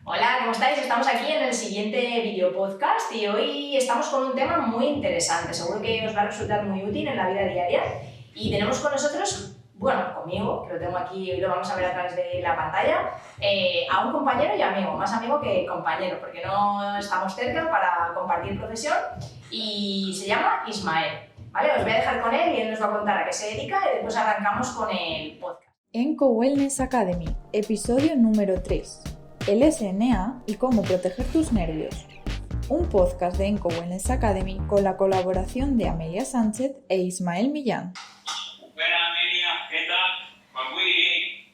Hola, ¿cómo estáis? Estamos aquí en el siguiente video podcast y hoy estamos con un tema muy interesante. Seguro que os va a resultar muy útil en la vida diaria. Y tenemos con nosotros, bueno, conmigo, que lo tengo aquí y lo vamos a ver a través de la pantalla, a un compañero y amigo, más amigo que compañero, porque no estamos cerca para compartir profesión, y se llama Ismael. ¿Vale? Os voy a dejar con él y él nos va a contar a qué se dedica y después arrancamos con el podcast. Enco Wellness Academy, episodio número 3. El SNA y cómo proteger tus nervios. Un podcast de Enco Wellness Academy con la colaboración de Amelia Sánchez e Ismael Millán. Buenas, Amelia, ¿qué tal? Pues muy bien.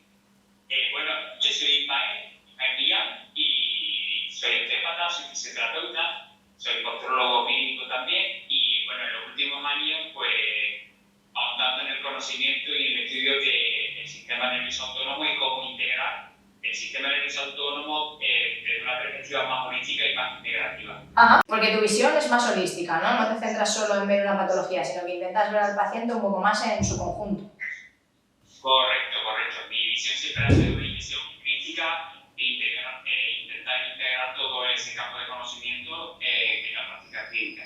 Bueno, yo soy Ismael Millán y soy osteópata, soy fisioterapeuta, soy postrólogo clínico también y bueno, en los últimos años pues ahondando en el conocimiento y en el estudio del sistema nervioso autónomo y cómo integrar el sistema nervioso autónomo desde una perspectiva más holística y más integrativa. Ajá, porque tu visión es más holística, ¿no? No te centras solo en ver una patología, sino que intentas ver al paciente un poco más en su conjunto. Correcto. Mi visión siempre ha sido una visión crítica de intentar integrar todo ese campo de conocimiento en la práctica clínica.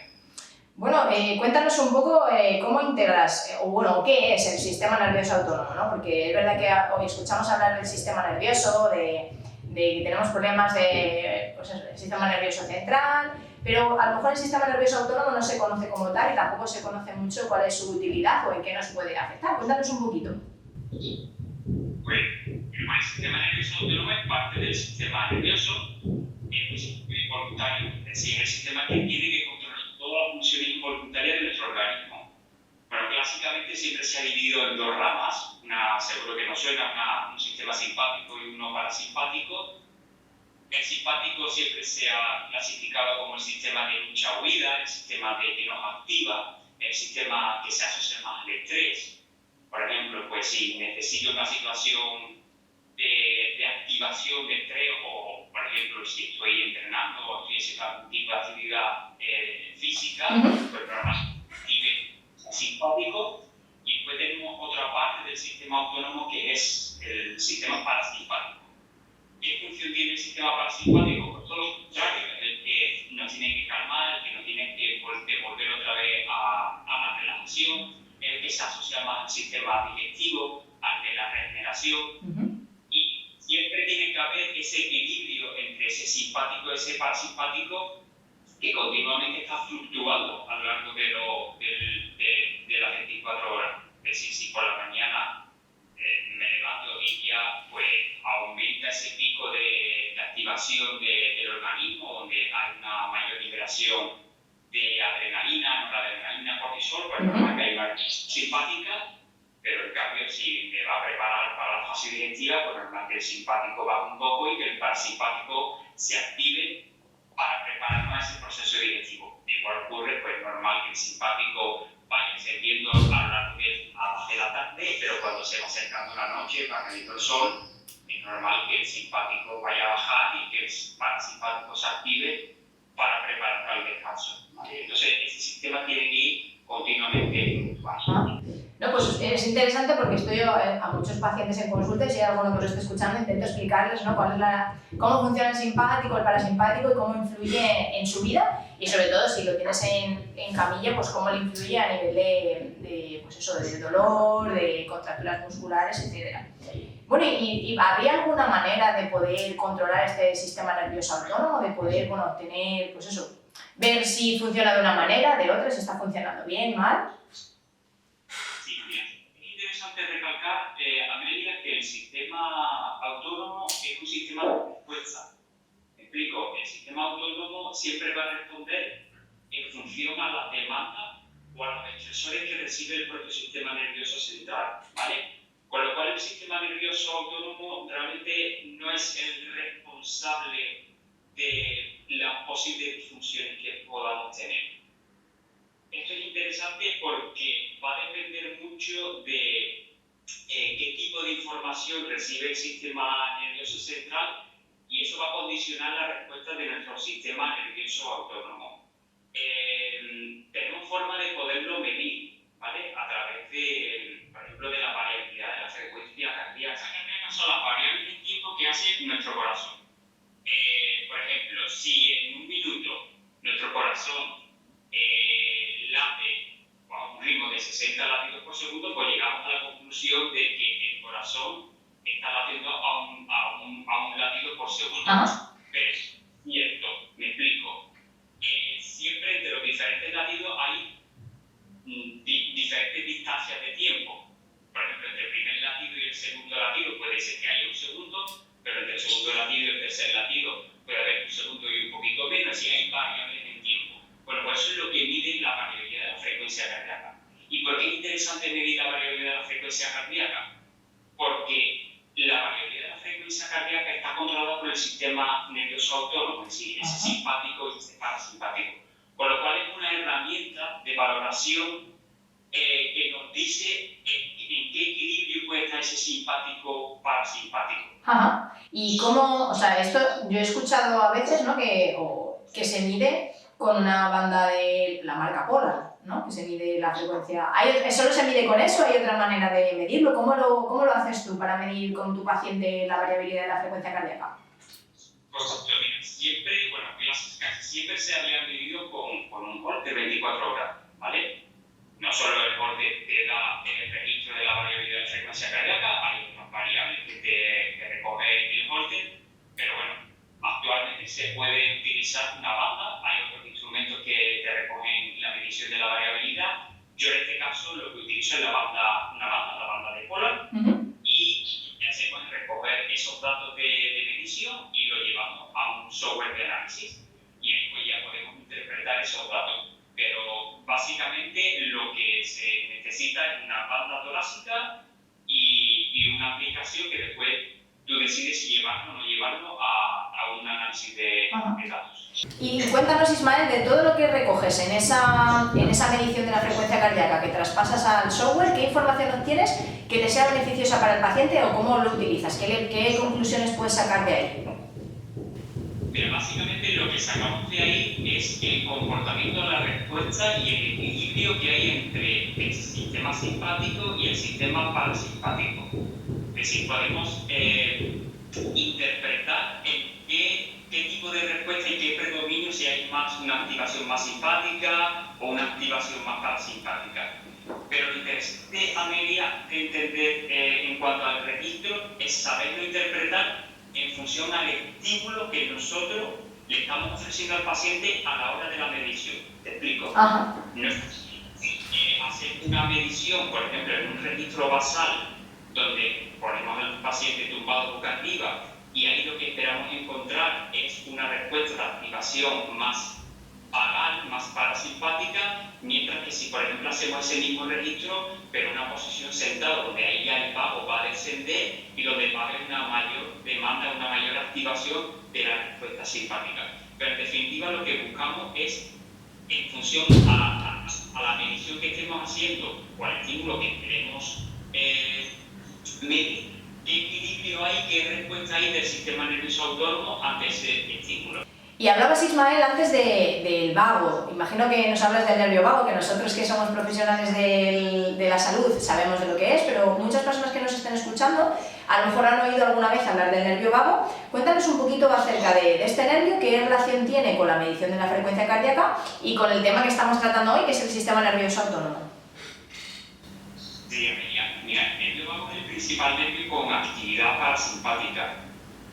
Bueno, cuéntanos un poco cómo integras, qué es el sistema nervioso autónomo, ¿no? Porque es verdad que hoy escuchamos hablar del sistema nervioso, de que tenemos problemas de, pues el sistema nervioso central, pero a lo mejor el sistema nervioso autónomo no se conoce como tal y tampoco se conoce mucho cuál es su utilidad o en qué nos puede afectar. Cuéntanos un poquito. Pues el sistema nervioso autónomo es parte del sistema nervioso involuntario, es decir, el sistema que tiene que controlar todas las funciones involuntarias de nuestro organismo. Bueno, clásicamente siempre se ha dividido en dos ramas, seguro que nos suena, un sistema simpático y uno parasimpático. El simpático siempre se ha clasificado como el sistema de lucha-huida, el sistema que nos activa, el sistema que se asocia más al estrés. Por ejemplo, pues si necesito una situación de activación de estrés o, por ejemplo, si estoy entrenando o estoy haciendo algún tipo de actividad física, pues normalmente active el simpático. Y después tenemos otra parte del sistema autónomo que es el sistema parasimpático. ¿Qué función tiene el sistema parasimpático? Pues todo lo contrario, el que nos tiene que calmar, el que nos tiene que volver otra vez a la relajación, el que se asocia más al sistema digestivo, al de la regeneración. Y siempre tiene que haber ese equilibrio entre ese simpático y ese parasimpático que continuamente está fluctuando a lo largo de las 24 horas. Es decir, si por la mañana me levanto y ya pues aumenta ese pico de activación del organismo, donde hay una mayor liberación de adrenalina, noradrenalina, cortisol, pues normal que hay una simpática, pero en cambio si me va a preparar para la fase digestiva, pues normal que el simpático baje un poco y que el parasimpático se active para prepararnos a ese proceso digestivo. Igual ocurre, pues normal que el simpático vaya encendiendo a lo largo de la tarde, pero cuando se va acercando la noche, va cayendo el sol, es normal que el simpático vaya a bajar y que el parasimpático se active para preparar al descanso. ¿Vale? Entonces, ese sistema tiene que ir continuamente fluctuando. No, pues es interesante porque estoy a muchos pacientes en consulta y si hay alguno que lo esté escuchando intento explicarles, ¿no?, cómo funciona el simpático, el parasimpático y cómo influye en su vida y sobre todo si lo tienes en camilla, pues cómo le influye a nivel de dolor, de contracturas musculares, etc. Bueno, ¿y habría alguna manera de poder controlar este sistema nervioso autónomo, de poder, tener, ver si funciona de una manera, de otra, si está funcionando bien, mal? Es interesante recalcar, Amelia, que el sistema autónomo es un sistema de respuesta. Me explico, el sistema autónomo siempre va a responder en función a las demandas o a los estresores que recibe el propio sistema nervioso central, ¿vale? Con lo cual el sistema nervioso autónomo realmente no es el responsable de las posibles disfunciones que podamos tener. Esto es interesante porque va a depender mucho de qué tipo de información recibe el sistema nervioso central y eso va a condicionar la respuesta de nuestro sistema nervioso autónomo. Tenemos forma de poderlo medir, ¿vale? A través por ejemplo, de la variabilidad de la frecuencia cardíaca. Estas son las variables de tiempo que hace nuestro corazón. segundos. Ajá. Pero es cierto, me explico. Siempre entre los diferentes latidos hay diferentes distancias de tiempo. Por ejemplo, entre el primer latido y el segundo latido puede ser que haya un segundo, pero entre el segundo latido y el tercer latido puede haber un segundo y un poquito menos, y hay variables en tiempo. Bueno, pues eso es lo que mide la variabilidad de la frecuencia cardíaca. ¿Y por qué es interesante medir la variabilidad de la frecuencia cardíaca? Porque la variabilidad de la frecuencia cardíaca está controlada por el sistema nervioso autónomo, es decir, ese simpático y ese parasimpático. Con lo cual es una herramienta de valoración que nos dice en qué equilibrio puede estar ese simpático parasimpático. Ajá. Y cómo, o sea, esto yo he escuchado a veces, ¿no? Que se mide con una banda de la marca Polar, ¿no? Que se mide la frecuencia. ¿Solo se mide con eso? ¿Hay otra manera de medirlo? ¿Cómo lo haces tú para medir con tu paciente la variabilidad de la frecuencia cardíaca? Pues mira, casi siempre se había medido con un Holter de 24 horas, ¿vale? No solo el Holter te da el registro de la variabilidad de la frecuencia cardíaca, hay otras variables que recoge el Holter, pero bueno, actualmente se puede utilizar una banda, hay otros instrumentos que te recogen la medición de la variabilidad. Yo en este caso lo que utilizo es la banda de Polar, y ya se pueden recoger esos datos de medición y lo llevamos a un software de análisis, y ahí pues ya podemos interpretar esos datos. Pero básicamente lo que se necesita es una banda torácica y una aplicación que después tú decides si llevarlo o no llevarlo a un análisis de datos. Y cuéntanos, Ismael, de todo lo que recoges en esa medición de la frecuencia cardíaca que traspasas al software, ¿qué información obtienes que te sea beneficiosa para el paciente o cómo lo utilizas? ¿Qué conclusiones puedes sacar de ahí? Pero básicamente lo que sacamos de ahí es el comportamiento de la respuesta y el equilibrio que hay entre el sistema simpático y el sistema parasimpático. Es decir, podemos interpretar en qué tipo de respuesta y qué predominio, si hay más una activación más simpática o una activación más parasimpática. Pero lo interesante, Amelia, de entender en cuanto al registro es saberlo interpretar en función al estímulo que nosotros le estamos ofreciendo al paciente a la hora de la medición. ¿Te explico? No es hacer una medición, por ejemplo, en un registro basal, donde ponemos al paciente tumbado boca arriba y ahí lo que esperamos encontrar es una respuesta de activación más vagal, más parasimpática, mientras que si, por ejemplo, hacemos ese mismo registro, pero en una posición sentada, donde ahí ya el vago va a descender y donde va a haber una mayor demanda, una mayor activación de la respuesta simpática. Pero en definitiva lo que buscamos es, en función a la medición que estemos haciendo o al estímulo que queremos medir, qué equilibrio hay, qué respuesta hay del sistema nervioso autónomo ante ese estímulo. Y hablabas, Ismael, antes del vago. Imagino que nos hablas del nervio vago, que nosotros que somos profesionales de la salud sabemos de lo que es, pero muchas personas que nos estén escuchando a lo mejor han oído alguna vez hablar del nervio vago. Cuéntanos un poquito acerca de este nervio, qué relación tiene con la medición de la frecuencia cardíaca y con el tema que estamos tratando hoy, que es el sistema nervioso autónomo. Sí, mira, el nervio vago es el principal nervio con actividad parasimpática.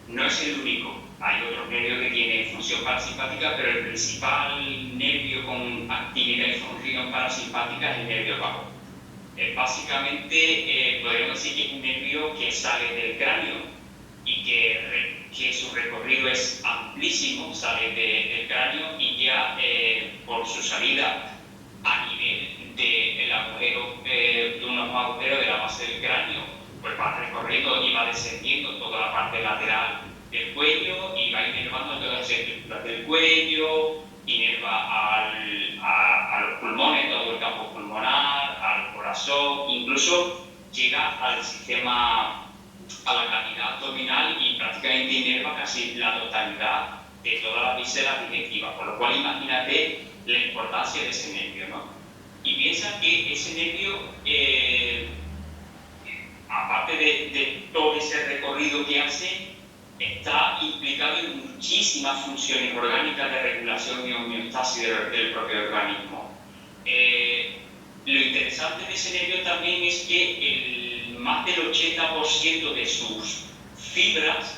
No es el único. Hay otros nervios que tienen función parasimpática, pero el principal nervio con actividad y función parasimpática es el nervio vago. Básicamente, podemos decir que es un nervio que sale del cráneo y que su recorrido es amplísimo, sale del cráneo y ya por su salida a nivel del agujero, de unos agujeros de la base del cráneo, pues va recorriendo y va descendiendo toda la parte lateral del cuello y va inervando todas las estructuras del cuello, inerva a los pulmones, todo el campo pulmonar, al corazón, incluso llega al sistema, a la cavidad abdominal y prácticamente inerva casi la totalidad de todas las vísceras digestivas, por lo cual imagínate la importancia de ese nervio, ¿no? Y piensa que ese nervio, aparte de todo ese recorrido que hace, está implicado en muchísimas funciones orgánicas de regulación y homeostasis del propio organismo. Lo interesante de ese nervio también es que más del 80% de sus fibras,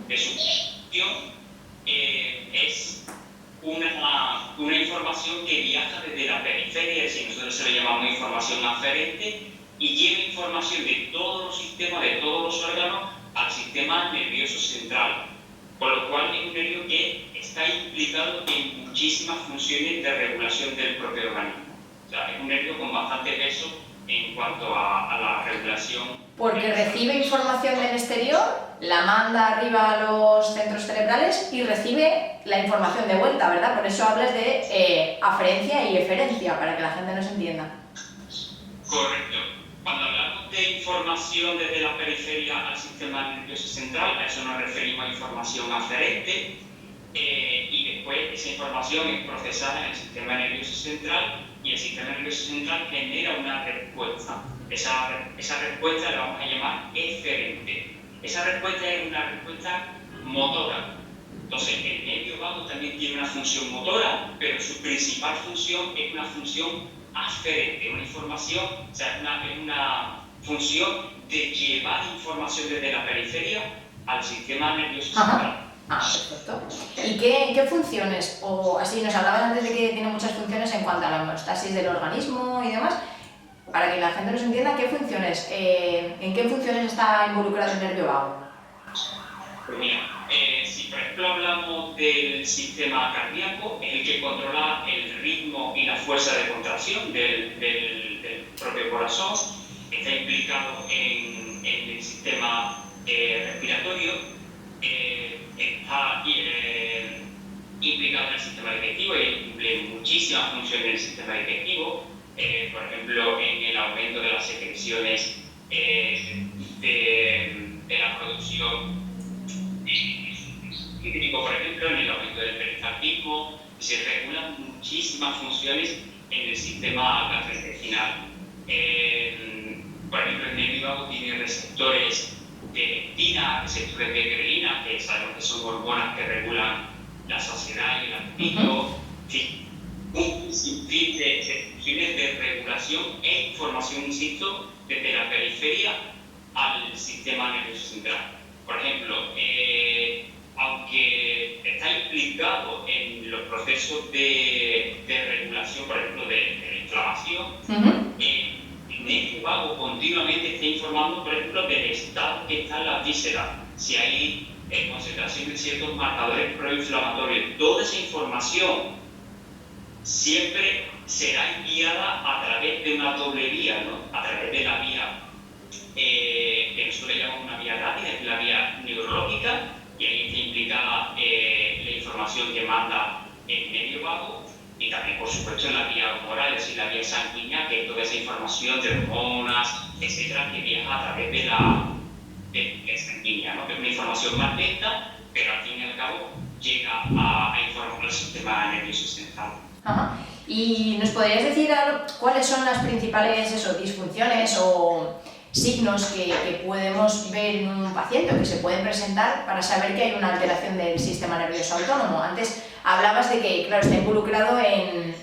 de sus es una información que viaja desde la periferia, si nosotros se lo llamamos información aferente, y lleva información de todos los sistemas, de todos los órganos, al sistema nervioso central. Por lo cual es un nervio que está implicado en muchísimas funciones de regulación del propio organismo. O sea, es un nervio con bastante peso en cuanto a la regulación. Porque recibe información del exterior, la manda arriba a los centros cerebrales y recibe la información de vuelta, ¿verdad? Por eso hablas de aferencia y eferencia, para que la gente nos entienda. Correcto. Cuando hablamos de información desde la periferia al sistema nervioso central, a eso nos referimos a información aferente, y después esa información es procesada en el sistema nervioso central y el sistema nervioso central genera una respuesta. Esa respuesta la vamos a llamar eferente. Esa respuesta es una respuesta motora. Entonces, el nervio vago también tiene una función motora, pero su principal función es una función aferente, una información, o sea, es una función de llevar información desde la periferia al sistema nervioso central. Perfecto. ¿Y qué funciones? O así, nos hablabas antes de que tiene muchas funciones en cuanto a la homeostasis del organismo y demás. Para que la gente nos entienda, ¿qué funciones? ¿En qué funciones está involucrado el nervio vago? Pues mira, si por ejemplo hablamos del sistema cardíaco, es el que controla el ritmo y la fuerza de contracción del propio corazón, está implicado en el sistema respiratorio, está implicado en el sistema digestivo y cumple muchísimas funciones en el sistema digestivo, por ejemplo en el aumento de las secreciones de la producción hídrico, por ejemplo, en el aumento del peristaltismo. Se regulan muchísimas funciones en el sistema gastrointestinal. Por ejemplo, el nervio vago tiene receptores de leptina, receptores de grelina, que sabemos que son hormonas que regulan la saciedad y el apetito. Sí, un sinfín de funciones de regulación e información, insisto, desde la periferia al sistema nervioso central. Por ejemplo, aunque está implicado en los procesos de regulación, por ejemplo, de la inflamación, el nervio vago continuamente está informando, por ejemplo, del estado que está en la víscera, si hay concentración de ciertos marcadores proinflamatorios. Toda esa información siempre será enviada a través de una doble vía, ¿no? A través de la vía que nosotros le llamamos una vía rápida, que es la vía neurológica, y ahí está implicada la información que manda el nervio vago, y también, por supuesto, en la vía humoral, es decir, la vía sanguínea, que es toda esa información de hormonas, etcétera, que viaja a través de la vía sanguínea, ¿no? Que es una información más lenta, pero al fin y al cabo llega a informar al sistema nervioso central. ¿Y nos podrías decir cuáles son las principales disfunciones o signos que podemos ver en un paciente o que se pueden presentar para saber que hay una alteración del sistema nervioso autónomo? Antes hablabas de que, claro, está involucrado en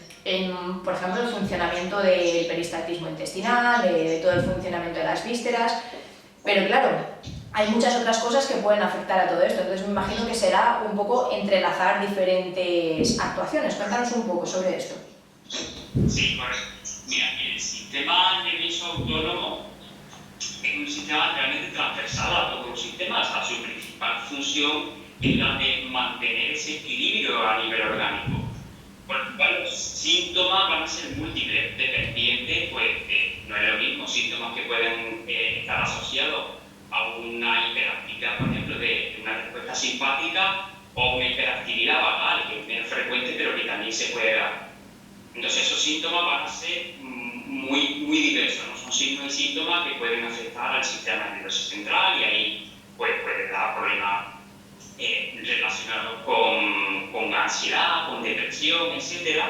por ejemplo, el funcionamiento del peristaltismo intestinal, de todo el funcionamiento de las vísceras, pero claro, hay muchas otras cosas que pueden afectar a todo esto, entonces me imagino que será un poco entrelazar diferentes actuaciones. Cuéntanos un poco sobre esto. Sí, correcto. Mira, el sistema nervioso autónomo es un sistema realmente transversal a todos los sistemas. A su principal función es la de mantener ese equilibrio a nivel orgánico. Por lo cual, los síntomas van a ser múltiples, dependientes, pues no es lo mismo síntomas que pueden estar asociados a una hiperactividad, por ejemplo, de una respuesta simpática, o una hiperactividad vagal, que es menos frecuente, pero que también se puede dar. Entonces, esos síntomas van a ser muy diversos, ¿no? Son signos y síntomas que pueden afectar al sistema nervioso central, y ahí pues, puede dar problemas relacionados con ansiedad, con depresión, etc.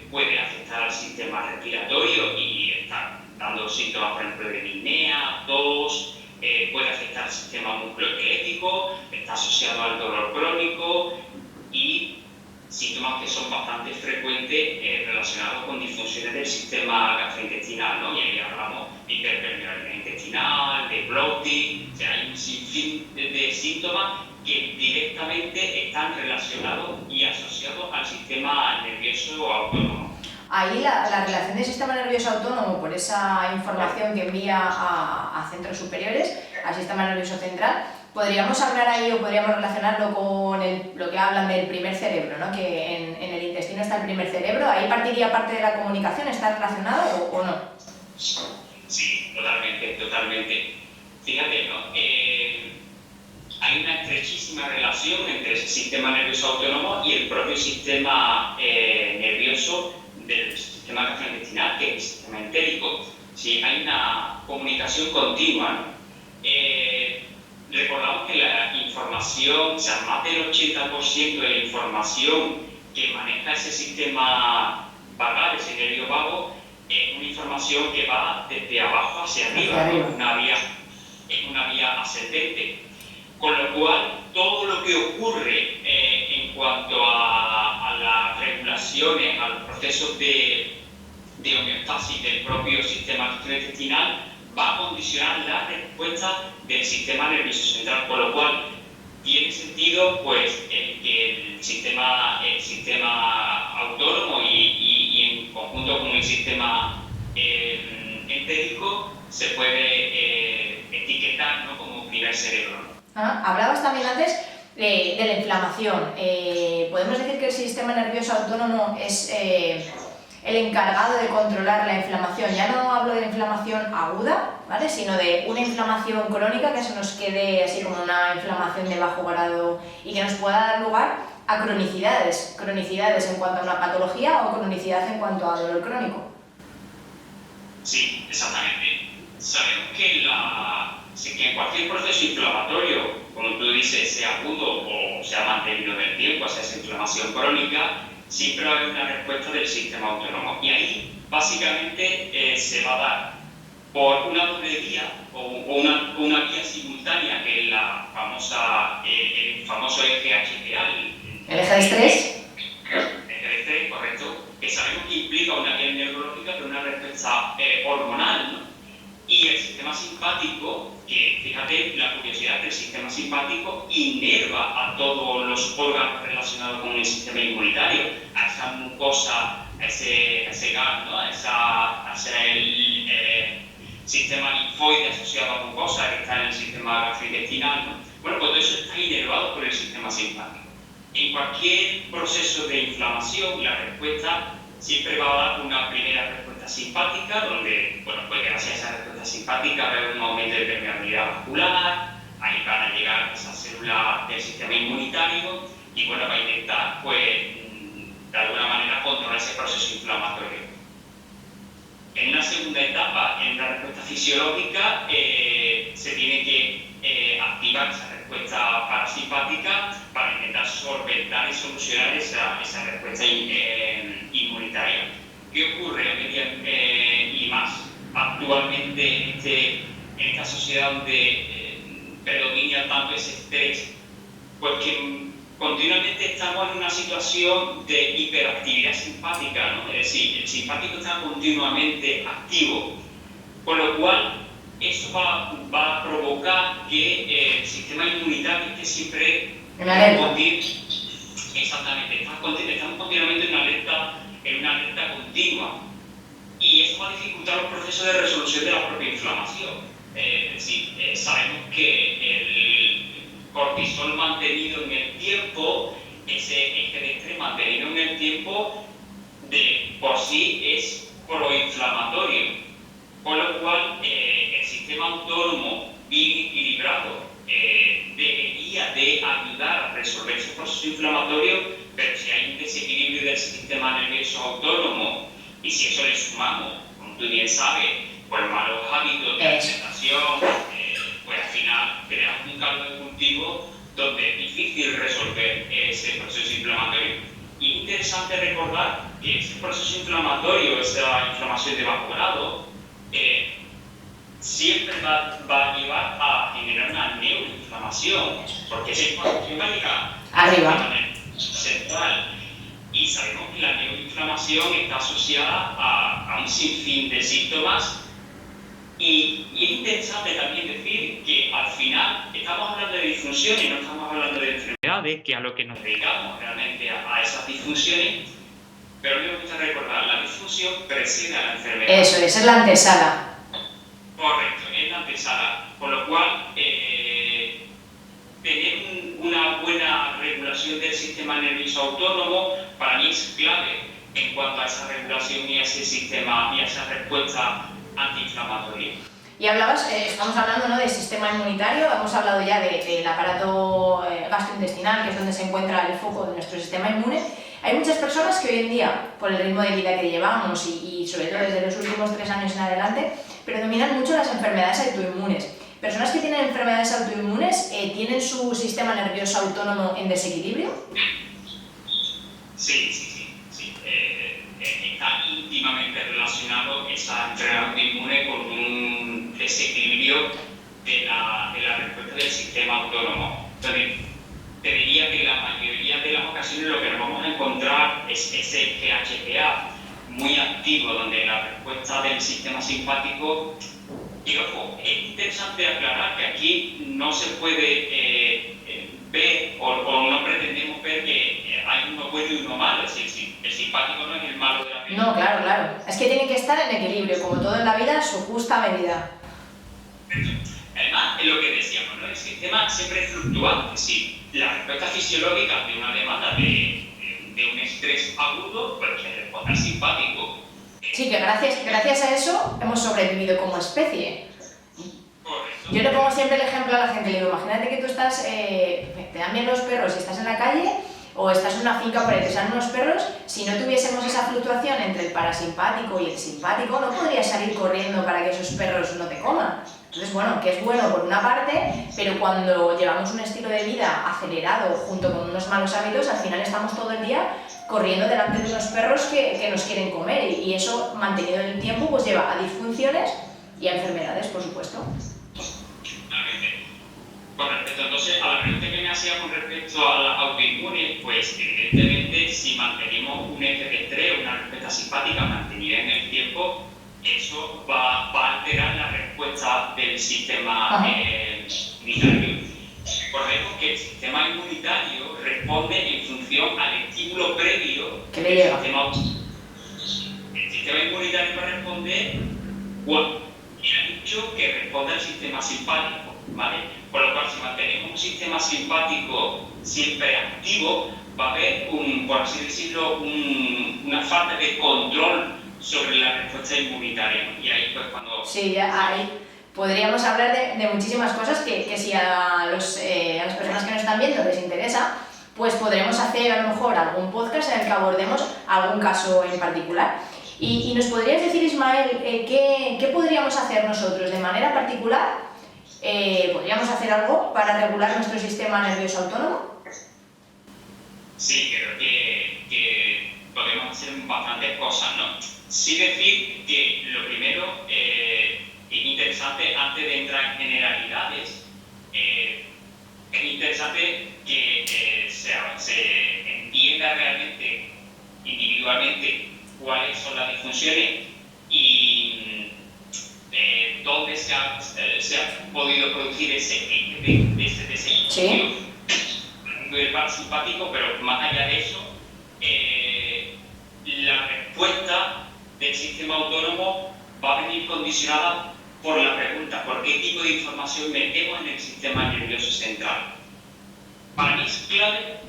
Puede afectar al sistema respiratorio y estar dando síntomas, por ejemplo, de disnea, tos. Puede afectar al sistema musculoesquelético, está asociado al dolor crónico y síntomas que son bastante frecuentes relacionados con disfunciones del sistema gastrointestinal, ¿no? Y ahí hablamos de hiperpermeabilidad intestinal, de bloating, o sea, hay un sinfín de síntomas que directamente están relacionados y asociados al sistema nervioso autónomo. Ahí la relación del sistema nervioso autónomo, por esa información que envía a centros superiores, al sistema nervioso central, podríamos hablar ahí o podríamos relacionarlo con lo que hablan del primer cerebro, ¿no? Que en el intestino está el primer cerebro. ¿Ahí partiría parte de la comunicación? ¿Está relacionado o no? Sí, totalmente. Fíjate, ¿no? Hay una estrechísima relación entre ese sistema nervioso autónomo y el propio sistema nervioso del sistema gastrointestinal, que es el sistema entérico. Sí, hay una comunicación continua, ¿no? Recordamos que la información, o sea, más del 80% de la información que maneja ese sistema vagal, ese nervio vago, es una información que va desde abajo hacia arriba, es una vía ascendente. Con lo cual, todo lo que ocurre en cuanto a las regulaciones, a los procesos de homeostasis del propio sistema gastrointestinal, va a condicionar la respuesta del sistema nervioso central, con lo cual tiene sentido pues, que el sistema autónomo y en conjunto con el sistema entérico se puede etiquetar, ¿no?, como primer cerebro, ¿no? Hablabas también antes de la inflamación. ¿Podemos decir que el sistema nervioso autónomo es el encargado de controlar la inflamación? Ya no hablo de la inflamación aguda, ¿vale?, sino de una inflamación crónica que se nos quede así como una inflamación de bajo grado y que nos pueda dar lugar a cronicidades en cuanto a una patología o cronicidad en cuanto a dolor crónico. Sí, exactamente. Sabemos que en cualquier proceso inflamatorio, como tú dices, sea agudo o sea mantenido en el tiempo, sea esa inflamación crónica, siempre va a haber una respuesta del sistema autónomo. Y ahí, básicamente, se va a dar por una doble vía o una vía simultánea, que es el famoso eje HPA. ¿El eje de estrés? El eje de estrés, correcto, que sabemos que implica una vía neurológica, pero una respuesta hormonal, ¿no? Y el sistema simpático, que fíjate la curiosidad del sistema simpático, inerva a todos los órganos relacionados con el sistema inmunitario, a esa mucosa, a ese gas, ¿no?, a ese sistema linfoide asociado a mucosa que está en el sistema gastrointestinal, ¿no? Bueno, pues todo eso está inervado por el sistema simpático. En cualquier proceso de inflamación, la respuesta siempre va a dar una primera respuesta simpática, donde, bueno, pues gracias a esa respuesta simpática va a haber un aumento de permeabilidad vascular, ahí van a llegar esas células del sistema inmunitario y, bueno, va a intentar, pues, de alguna manera controlar ese proceso inflamatorio. En una segunda etapa, en una respuesta fisiológica, se tiene que activar esa respuesta parasimpática para intentar solventar y solucionar esa respuesta inmunitaria. ¿Qué ocurre y más actualmente en esta sociedad donde predomina tanto ese estrés? Pues que continuamente estamos en una situación de hiperactividad simpática, ¿no? Es decir, el simpático está continuamente activo, con lo cual eso va a provocar que el sistema inmunitario esté siempre exactamente, estamos continuamente en una alerta continua, y eso va a dificultar los procesos de resolución de la propia inflamación. Es decir, sabemos que el cortisol mantenido en el tiempo, ese eje de estrés mantenido en el tiempo, de por sí es proinflamatorio, con lo cual el sistema autónomo bien equilibrado debería de ayudar a resolver ese proceso inflamatorio, pero si hay un desequilibrio del sistema nervioso autónomo y si eso le sumamos, como tú bien sabes, por malos hábitos de alimentación, pues al final creamos un caldo de cultivo donde es difícil resolver ese proceso inflamatorio. Y es interesante recordar que ese proceso inflamatorio, esa inflamación de bajo grado, siempre va a llevar a generar una neuroinflamación, porque esa inflamación va a llegar arriba central. Y sabemos que la neuroinflamación está asociada a un sinfín de síntomas. Y es interesante también decir que al final estamos hablando de disfunciones, no estamos hablando de enfermedades, que a lo que nos dedicamos realmente a esas disfunciones, pero a mí me gusta recordar, la disfunción precede a la enfermedad. Eso, esa es la antesala. Correcto, es la antesala, con lo cual tener una buena regulación del sistema nervioso autónomo para mí es clave en cuanto a esa regulación y a ese sistema y a esa respuesta antiinflamatoria. Y hablabas, estamos hablando, ¿no?, del sistema inmunitario, hemos hablado ya del aparato gastrointestinal, que es donde se encuentra el foco de nuestro sistema inmune. Hay muchas personas que hoy en día, por el ritmo de vida que llevamos y sobre todo desde los últimos 3 años en adelante, predominan mucho las enfermedades autoinmunes. Personas que tienen enfermedades autoinmunes, ¿tienen su sistema nervioso autónomo en desequilibrio? Sí. Está íntimamente relacionado esa enfermedad autoinmune con un desequilibrio de la respuesta del sistema autónomo. Entonces, te diría que en la mayoría de las ocasiones lo que nos vamos a encontrar es ese GHPA muy activo, donde la respuesta del sistema simpático. Y ojo, es interesante aclarar que aquí no se puede ver o no pretendemos ver que hay uno bueno y uno malo, es decir, el simpático no es el malo de la vida. No, claro. Es que tiene que estar en equilibrio, como todo en la vida, su justa medida. Además, es lo que decíamos, ¿no? El sistema siempre es fluctuante, sí. La respuesta fisiológica de una demanda de un estrés agudo, pues que responde al simpático. Sí, que gracias a eso hemos sobrevivido como especie. Correcto. Yo le pongo siempre el ejemplo a la gente, le digo, imagínate que tú estás, te dan bien los perros y estás en la calle, o estás en una finca por ahí, te salen unos perros, si no tuviésemos esa fluctuación entre el parasimpático y el simpático, no podrías salir corriendo para que esos perros no te coman. Entonces, bueno, que es bueno por una parte, pero cuando llevamos un estilo de vida acelerado junto con unos malos hábitos, al final estamos todo el día corriendo delante de unos perros que nos quieren comer, y eso, mantenido en el tiempo, pues lleva a disfunciones y a enfermedades, por supuesto. Con respecto entonces a la pregunta que me hacía con respecto a la autoinmune, pues evidentemente si mantenemos un FP3, una respuesta simpática mantenida en el tiempo, eso va a alterar la respuesta del sistema inmunitario. Recordemos que el sistema inmunitario responde en función al estímulo previo que le llega. El sistema inmunitario va a responder, bueno, y ha dicho que responde al sistema simpático, ¿vale? Por lo cual, si mantenemos un sistema simpático siempre activo, va a haber, por así decirlo, una falta de control sobre la respuesta inmunitaria, ¿no? Y ahí pues cuando... Sí, ahí podríamos hablar de muchísimas cosas que si a las personas que nos están viendo les interesa, pues podremos hacer a lo mejor algún podcast en el que abordemos algún caso en particular. Y nos podrías decir, Ismael, ¿qué podríamos hacer nosotros de manera particular? ¿Podríamos hacer algo para regular nuestro sistema nervioso autónomo? Sí, creo que podemos hacer bastantes cosas, ¿no? Sí decir que lo primero es interesante, antes de entrar en generalidades, es interesante que se entienda realmente, individualmente, cuáles son las disfunciones y dónde se ha podido producir ese desequilibrio del parasimpático, pero más allá de eso, la respuesta del sistema autónomo va a venir condicionada por la pregunta, ¿por qué tipo de información metemos en el sistema nervioso central? Para mí es clave,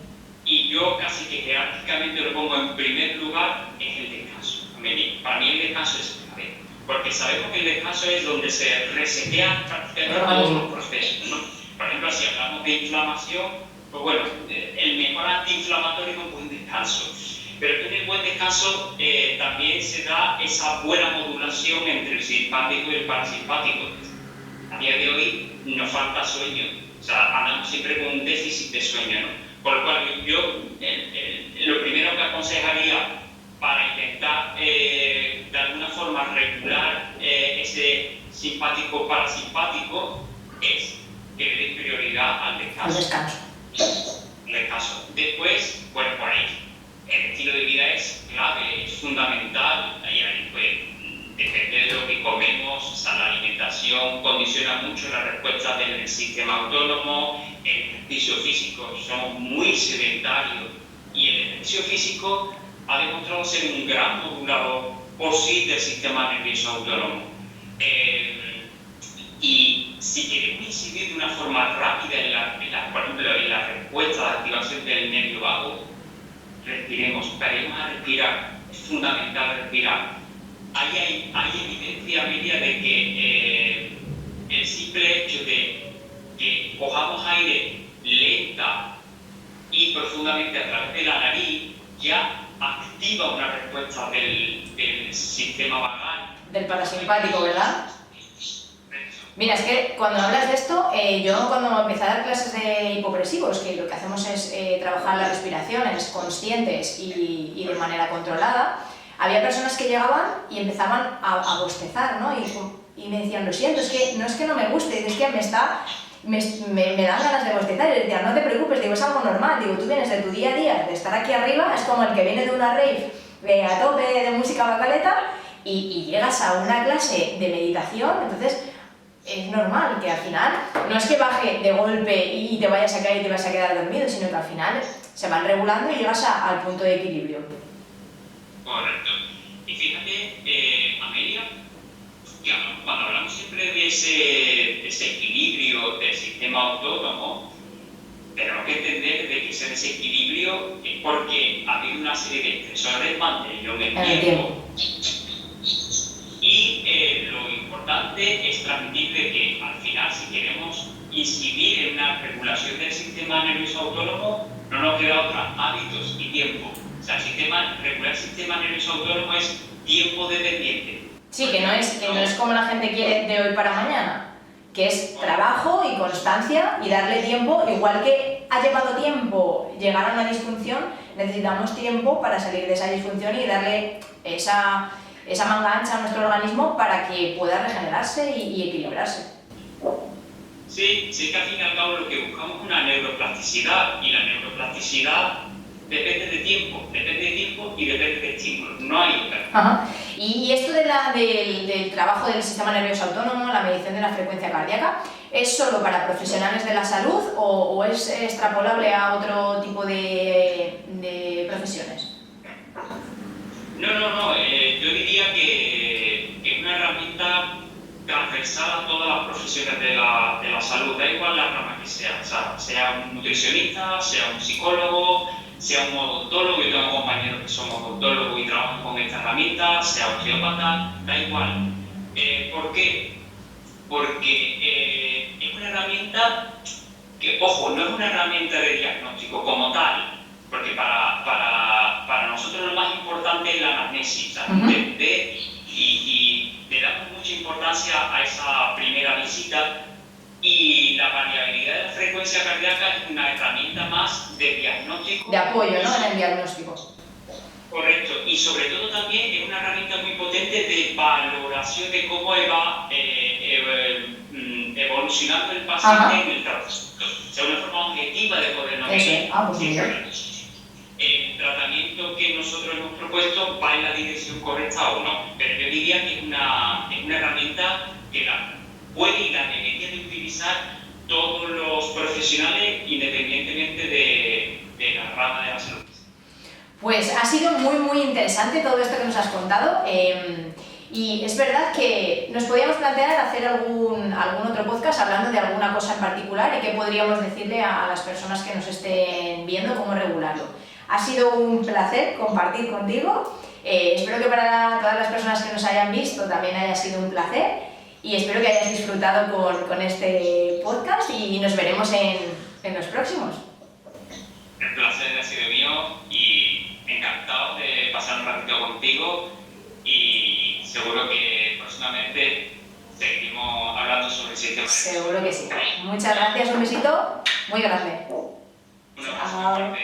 y yo casi que jerárquicamente lo pongo en primer lugar, es el descanso. Para mí el descanso es clave, porque sabemos que el descanso es donde se resetean prácticamente todos los procesos, ¿no? Por ejemplo, si hablamos de inflamación, pues bueno, el mejor antiinflamatorio es un buen descanso. Pero en el buen descanso también se da esa buena modulación entre el simpático y el parasimpático. A día de hoy nos falta sueño, o sea, andamos siempre con un déficit de sueño, ¿no? Por lo cual yo lo primero que aconsejaría para intentar de alguna forma regular ese simpático parasimpático es que le den prioridad al descanso. Después, bueno, por ahí el estilo de vida es clave, es fundamental, y ahí pues depende de lo que comemos, o sea, la alimentación condiciona mucho la respuesta del sistema autónomo, el ejercicio físico, somos muy sedentarios y el ejercicio físico ha demostrado ser un gran modulador posible del sistema nervioso autónomo. Y si queremos incidir de una forma rápida por ejemplo, en la respuesta de activación del nervio vago, respiremos, paremos a respirar, es fundamental respirar. Hay evidencia, Amelia, de que el simple hecho de que cojamos aire lenta y profundamente a través de la nariz ya activa una respuesta del sistema vagal. Del parasimpático, ¿verdad? Mira, es que cuando hablas de esto, yo cuando empecé a dar clases de hipopresivos, que lo que hacemos es trabajar las respiraciones conscientes y de manera controlada, había personas que llegaban y empezaban a bostezar, ¿no? Y me decían, lo siento, no es que no me guste, es que me dan ganas de bostezar. Y les decía, no te preocupes, digo, es algo normal, digo, tú vienes de tu día a día, de estar aquí arriba, es como el que viene de una rave a tope de música bacaleta y llegas a una clase de meditación, entonces es normal que al final no es que baje de golpe y te vayas a caer y te vas a quedar dormido, sino que al final se van regulando y llegas al punto de equilibrio. Correcto. Y fíjate, Amelia, que cuando hablamos siempre de ese equilibrio del sistema autónomo, tenemos que entender de que ese desequilibrio es porque ha habido una serie de estresores mantenidos en el tiempo. Y lo importante es transmitir de que al final, si queremos incidir en una regulación del sistema nervioso autónomo, no nos queda otra, hábitos y tiempo. O sea, regular el sistema nervioso autónomo es tiempo dependiente. Sí, que no es como la gente quiere de hoy para mañana, que es trabajo y constancia y darle tiempo, igual que ha llevado tiempo llegar a una disfunción, necesitamos tiempo para salir de esa disfunción y darle esa manga ancha a nuestro organismo para que pueda regenerarse y equilibrarse. Sí, que al fin y al cabo lo que buscamos es una neuroplasticidad, y la neuroplasticidad depende de tiempo y depende de estímulos, no hay otra. Ajá. Y esto del trabajo del sistema nervioso autónomo, la medición de la frecuencia cardíaca, ¿es solo para profesionales de la salud o es extrapolable a otro tipo de profesiones? No, yo diría que es una herramienta transversal a todas las profesiones de la salud, da igual la rama que sea, sea un nutricionista, sea un psicólogo, sea un odontólogo. Yo tengo compañeros que son odontólogos y trabajan con esta herramienta, sea osteópata, da igual. ¿Por qué? Porque es una herramienta que, ojo, no es una herramienta de diagnóstico como tal, porque para nosotros lo más importante es la anamnesis, y le damos mucha importancia a esa primera visita, y la variabilidad de la frecuencia cardíaca es una herramienta más de diagnóstico. De apoyo, ¿no? En el diagnóstico. Correcto, y sobre todo también es una herramienta muy potente de valoración de cómo va evolucionando el paciente en el tratamiento. O sea, una forma objetiva de poderlo medir. El tratamiento que nosotros hemos propuesto va en la dirección correcta o no, pero yo diría que es una herramienta que la puede y la debería de utilizar todos los profesionales independientemente de la rama de la salud. Pues ha sido muy muy interesante todo esto que nos has contado, y es verdad que nos podíamos plantear hacer algún otro podcast hablando de alguna cosa en particular y qué podríamos decirle a las personas que nos estén viendo cómo regularlo. Ha sido un placer compartir contigo, espero que para todas las personas que nos hayan visto también haya sido un placer y espero que hayas disfrutado con este podcast y nos veremos en los próximos. El placer ha sido mío y encantado de pasar un ratito contigo y seguro que próximamente seguimos hablando sobre el sistema. Seguro que sí. Muchas gracias, un besito muy grande. Un abrazo.